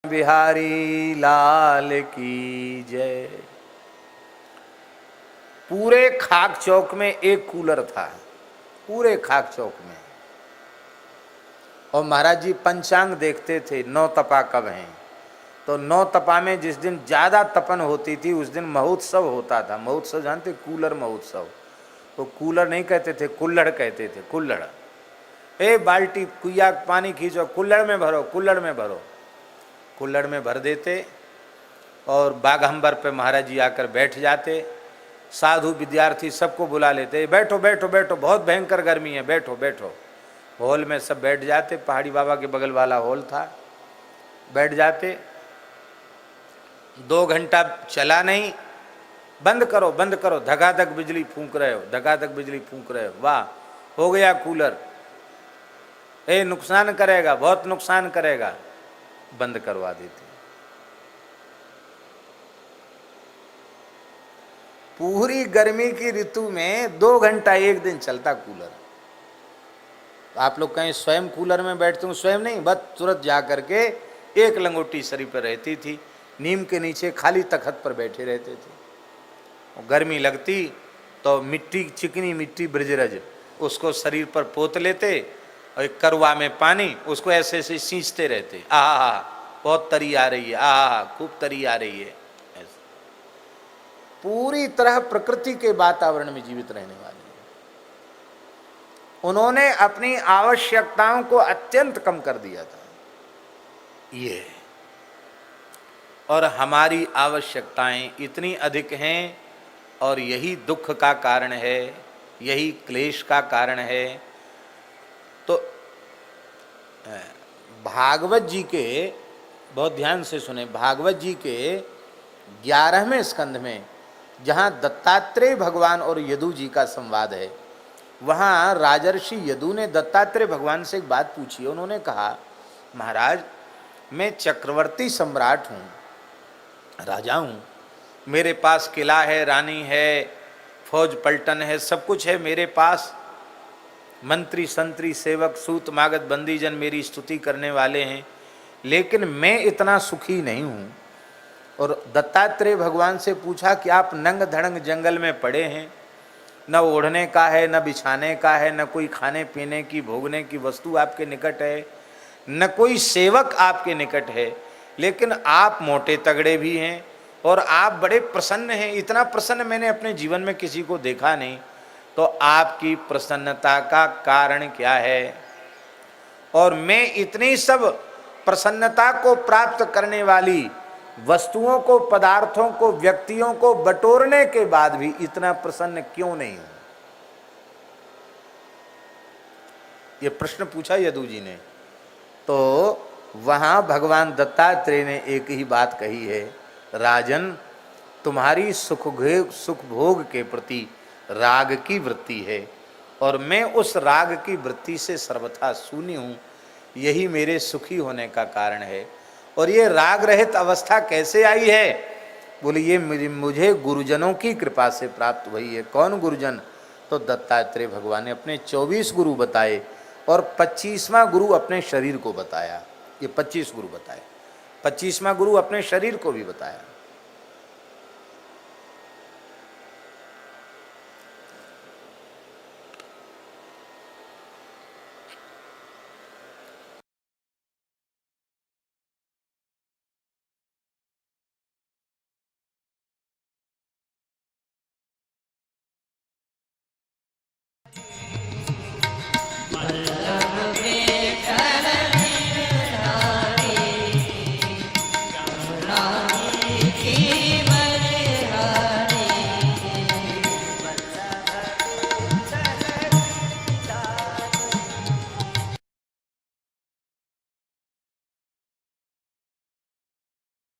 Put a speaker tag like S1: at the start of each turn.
S1: बिहारी लाल की जय। पूरे खाक चौक में एक कूलर था, पूरे खाक चौक में। और महाराज जी पंचांग देखते थे, 9 तपा कब हैं। तो 9 तपा में जिस दिन ज्यादा तपन होती थी उस दिन महोत्सव होता था। महोत्सव जानते, कूलर महोत्सव। तो कूलर नहीं कहते थे, कुल्लड़ कहते थे। कुल्लड़, ए बाल्टी कुइया पानी खींचो, कुल्लड़ में भरो, कुल्लड़ में भरो। कुल्लड़ में भर देते और बाघंबर पे महाराज जी आकर बैठ जाते। साधु विद्यार्थी सबको बुला लेते, बैठो बैठो बैठो, बहुत भयंकर गर्मी है, बैठो बैठो। हॉल में सब बैठ जाते, पहाड़ी बाबा के बगल वाला हॉल था। बैठ जाते, 2 घंटा चला नहीं, बंद करो बंद करो, धगाधक बिजली फूंक रहे हो, धगाधक बिजली फूंक रहे हो, वाह हो गया कूलर, ए नुकसान करेगा, बहुत नुकसान करेगा, बंद करवा देते। पूरी गर्मी की ऋतु में 2 घंटा एक दिन चलता कूलर। तो आप लोग कहीं स्वयं कूलर में बैठते हो? स्वयं नहीं, बस तुरंत जा करके एक लंगोटी शरीर पर रहती थी, नीम के नीचे खाली तखत पर बैठे रहते थे। और गर्मी लगती तो मिट्टी, चिकनी मिट्टी ब्रजरज, उसको शरीर पर पोत लेते और एक करवा में पानी, उसको ऐसे ऐसे सींचते रहते। आहा बहुत तरी आ रही है, आहा खूब तरी आ रही है। ऐसे पूरी तरह प्रकृति के वातावरण में जीवित रहने वाले। उन्होंने अपनी आवश्यकताओं को अत्यंत कम कर दिया था ये। और हमारी आवश्यकताएं इतनी अधिक हैं और यही दुख का कारण है, यही क्लेश का कारण है। तो भागवत जी के, बहुत ध्यान से सुने, भागवत जी के 11वें स्कंध में जहाँ दत्तात्रेय भगवान और यदु जी का संवाद है, वहाँ राजर्षि यदु ने दत्तात्रेय भगवान से एक बात पूछी। उन्होंने कहा, महाराज मैं चक्रवर्ती सम्राट हूँ, राजा हूँ, मेरे पास किला है, रानी है, फौज पलटन है, सब कुछ है मेरे पास, मंत्री संतरी सेवक सूत मागध बंदीजन मेरी स्तुति करने वाले हैं, लेकिन मैं इतना सुखी नहीं हूँ। और दत्तात्रेय भगवान से पूछा कि आप नंग धड़ंग जंगल में पड़े हैं, न ओढ़ने का है, न बिछाने का है, न कोई खाने पीने की भोगने की वस्तु आपके निकट है, न कोई सेवक आपके निकट है, लेकिन आप मोटे तगड़े भी हैं और आप बड़े प्रसन्न हैं। इतना प्रसन्न मैंने अपने जीवन में किसी को देखा नहीं। तो आपकी प्रसन्नता का कारण क्या है? और मैं इतनी सब प्रसन्नता को प्राप्त करने वाली वस्तुओं को, पदार्थों को, व्यक्तियों को बटोरने के बाद भी इतना प्रसन्न क्यों नहीं हूं? ये प्रश्न पूछा यदु जी ने। तो वहां भगवान दत्तात्रेय ने एक ही बात कही है, राजन तुम्हारी सुख भोग के प्रति राग की वृत्ति है और मैं उस राग की वृत्ति से सर्वथा शून्य हूँ, यही मेरे सुखी होने का कारण है। और ये राग रहित अवस्था कैसे आई है? बोले ये मुझे गुरुजनों की कृपा से प्राप्त हुई है। कौन गुरुजन? तो दत्तात्रेय भगवान ने अपने 24 गुरु बताए और 25वां गुरु अपने शरीर को बताया। ये 25 गुरु बताए, 25वां गुरु अपने शरीर को भी बताया।